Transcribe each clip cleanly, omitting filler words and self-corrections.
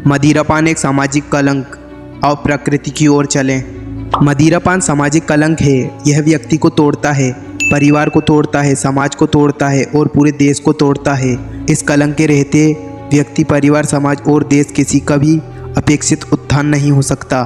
मदिरापान एक सामाजिक कलंक। और प्रकृति की ओर चलें। मदिरापान सामाजिक कलंक है। यह व्यक्ति को तोड़ता है, परिवार को तोड़ता है, समाज को तोड़ता है और पूरे देश को तोड़ता है। इस कलंक के रहते व्यक्ति, परिवार, समाज और देश किसी का भी अपेक्षित उत्थान नहीं हो सकता।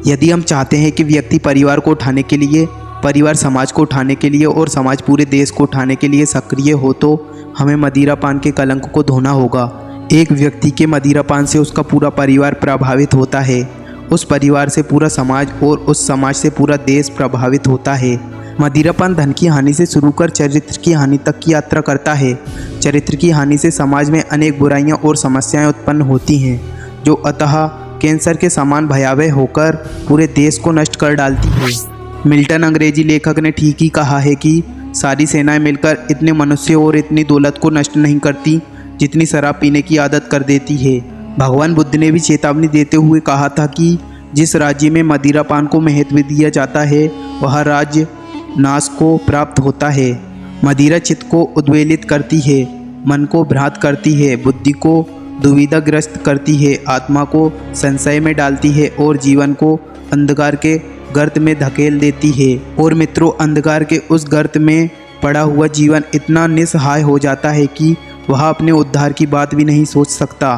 यदि हम चाहते हैं कि व्यक्ति परिवार को उठाने के लिए, परिवार समाज को उठाने के लिए और समाज पूरे देश को उठाने के लिए सक्रिय हो, तो हमें मदिरापान के कलंक को धोना होगा। एक व्यक्ति के मदिरापान से उसका पूरा परिवार प्रभावित होता है, उस परिवार से पूरा समाज और उस समाज से पूरा देश प्रभावित होता है। मदिरापान धन की हानि से शुरू कर चरित्र की हानि तक की यात्रा करता है। चरित्र की हानि से समाज में अनेक बुराइयां और समस्याएं उत्पन्न होती हैं, जो अतः कैंसर के समान भयावह होकर पूरे देश को नष्ट कर डालती है। मिल्टन अंग्रेजी लेखक ने ठीक ही कहा है कि सारी सेनाएं मिलकर इतने मनुष्य और इतनी दौलत को नष्ट नहीं करती जितनी शराब पीने की आदत कर देती है। भगवान बुद्ध ने भी चेतावनी देते हुए कहा था कि जिस राज्य में मदिरापान को महत्व दिया जाता है, वह राज्य नाश को प्राप्त होता है। मदिरा चित्त को उद्वेलित करती है, मन को भ्रांत करती है, बुद्धि को दुविधाग्रस्त करती है, आत्मा को संशय में डालती है और जीवन को अंधकार के गर्त में धकेल देती है। और मित्रों, अंधकार के उस गर्त में पड़ा हुआ जीवन इतना निस्सहाय हो जाता है कि वह अपने उद्धार की बात भी नहीं सोच सकता।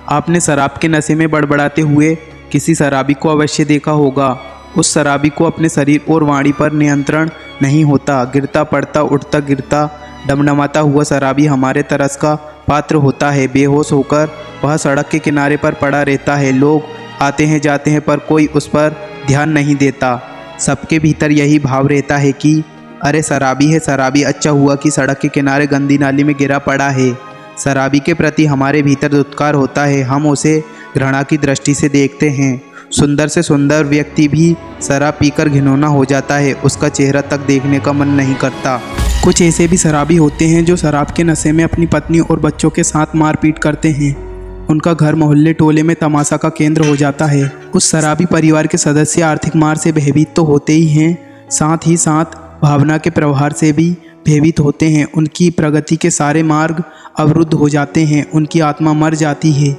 आपने शराब के नशे में बड़बड़ाते हुए किसी शराबी को अवश्य देखा होगा। उस शराबी को अपने शरीर और वाणी पर नियंत्रण नहीं होता। गिरता पड़ता, उठता गिरता, डमडमाता हुआ शराबी हमारे तरस का पात्र होता है। बेहोश होकर वह सड़क के किनारे पर पड़ा रहता है। लोग आते हैं जाते हैं पर कोई उस पर ध्यान नहीं देता। सबके भीतर यही भाव रहता है कि अरे शराबी है, शराबी, अच्छा हुआ कि सड़क के किनारे गंदी नाली में गिरा पड़ा है। शराबी के प्रति हमारे भीतर दुत्कार होता है। हम उसे घृणा की दृष्टि से देखते हैं। सुंदर से सुंदर व्यक्ति भी शराब पीकर घिनौना हो जाता है, उसका चेहरा तक देखने का मन नहीं करता। कुछ ऐसे भी शराबी होते हैं जो शराब के नशे में अपनी पत्नी और बच्चों के साथ मारपीट करते हैं। उनका घर मोहल्ले टोले में तमाशा का केंद्र हो जाता है। उस शराबी परिवार के सदस्य आर्थिक मार से भयभीत तो होते ही हैं, साथ ही साथ भावना के प्रहार से भी भयभीत होते हैं। उनकी प्रगति के सारे मार्ग अवरुद्ध हो जाते हैं, उनकी आत्मा मर जाती है।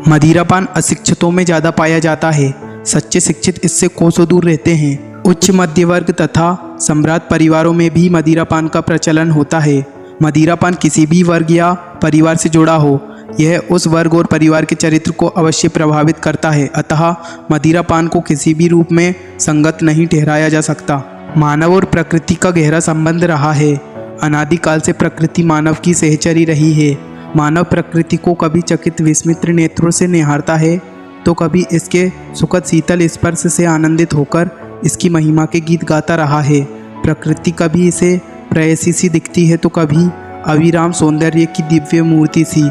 मदिरापान अशिक्षितों में ज़्यादा पाया जाता है। सच्चे शिक्षित इससे कोसों दूर रहते हैं। उच्च मध्य वर्ग तथा सम्राट परिवारों में भी मदिरापान का प्रचलन होता है। मदिरापान किसी भी वर्ग या परिवार से जुड़ा हो, यह उस वर्ग और परिवार के चरित्र को अवश्य प्रभावित करता है। अतः मदिरापान को किसी भी रूप में संगत नहीं ठहराया जा सकता। मानव और प्रकृति का गहरा संबंध रहा है। अनादिकाल से प्रकृति मानव की सहचरी रही है। मानव प्रकृति को कभी चकित विस्मित नेत्रों से निहारता है, तो कभी इसके सुखद शीतल स्पर्श से आनंदित होकर इसकी महिमा के गीत गाता रहा है। प्रकृति कभी इसे प्रेयसी सी दिखती है, तो कभी अविराम सौंदर्य की दिव्य मूर्ति सी।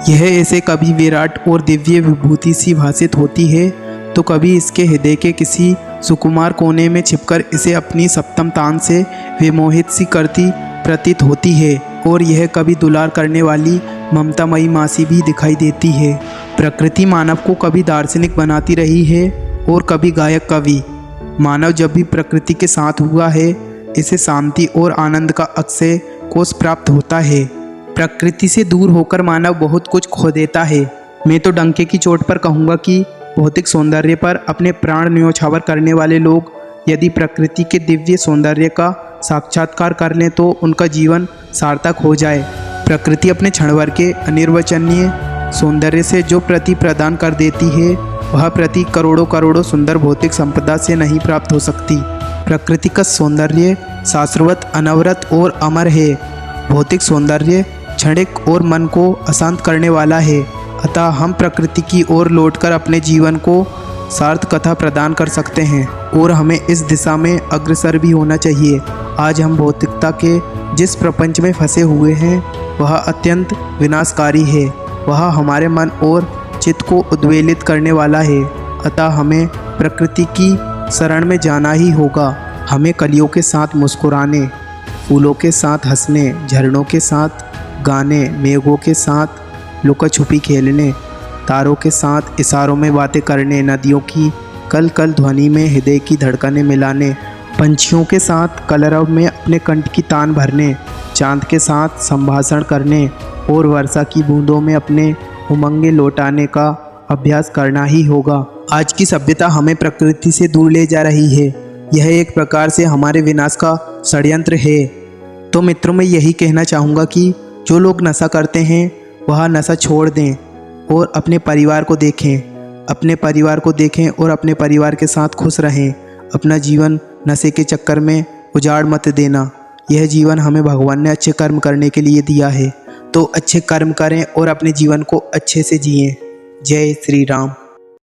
यह ऐसे कभी विराट और दिव्य विभूति सी भासित होती है, तो कभी इसके हृदय के किसी सुकुमार कोने में छिपकर इसे अपनी सप्तम तान से विमोहित सी करती प्रतीत होती है। और यह कभी दुलार करने वाली ममतामयी मासी भी दिखाई देती है। प्रकृति मानव को कभी दार्शनिक बनाती रही है और कभी गायक कवि। मानव जब भी प्रकृति के साथ हुआ है, इसे शांति और आनंद का अक्षय कोष प्राप्त होता है। प्रकृति से दूर होकर मानव बहुत कुछ खो देता है। मैं तो डंके की चोट पर कहूँगा कि भौतिक सौंदर्य पर अपने प्राण न्योछावर करने वाले लोग यदि प्रकृति के दिव्य सौंदर्य का साक्षात्कार कर लें तो उनका जीवन सार्थक हो जाए। प्रकृति अपने क्षण भर के अनिर्वचनीय सौंदर्य से जो प्रति प्रदान कर देती है, वह प्रति करोड़ों करोड़ों सुंदर भौतिक संपदा से नहीं प्राप्त हो सकती। प्रकृति का सौंदर्य शाश्वत, अनवरत और अमर है। भौतिक सौंदर्य क्षणिक और मन को अशांत करने वाला है। अतः हम प्रकृति की ओर लौटकर अपने जीवन को सार्थ कथा प्रदान कर सकते हैं और हमें इस दिशा में अग्रसर भी होना चाहिए। आज हम भौतिकता के जिस प्रपंच में फंसे हुए हैं, वह अत्यंत विनाशकारी है। वह हमारे मन और चित्त को उद्वेलित करने वाला है। अतः हमें प्रकृति की शरण में जाना ही होगा। हमें कलियों के साथ मुस्कुराने, फूलों के साथ हंसने, झरनों के साथ गाने, मेघों के साथ लुका छुपी खेलने, तारों के साथ इशारों में बातें करने, नदियों की कल कल ध्वनि में हृदय की धड़कनें मिलाने, पंछियों के साथ कलरव में अपने कंठ की तान भरने, चांद के साथ संभाषण करने और वर्षा की बूंदों में अपने उमंगे लौटाने का अभ्यास करना ही होगा। आज की सभ्यता हमें प्रकृति से दूर ले जा रही है। यह एक प्रकार से हमारे विनाश का षड्यंत्र है। तो मित्रों, मैं यही कहना चाहूँगा कि जो लोग नशा करते हैं वह नशा छोड़ दें और अपने परिवार को देखें, अपने परिवार को देखें और अपने परिवार के साथ खुश रहें। अपना जीवन नशे के चक्कर में उजाड़ मत देना। यह जीवन हमें भगवान ने अच्छे कर्म करने के लिए दिया है, तो अच्छे कर्म करें और अपने जीवन को अच्छे से जिएं। जय श्री राम।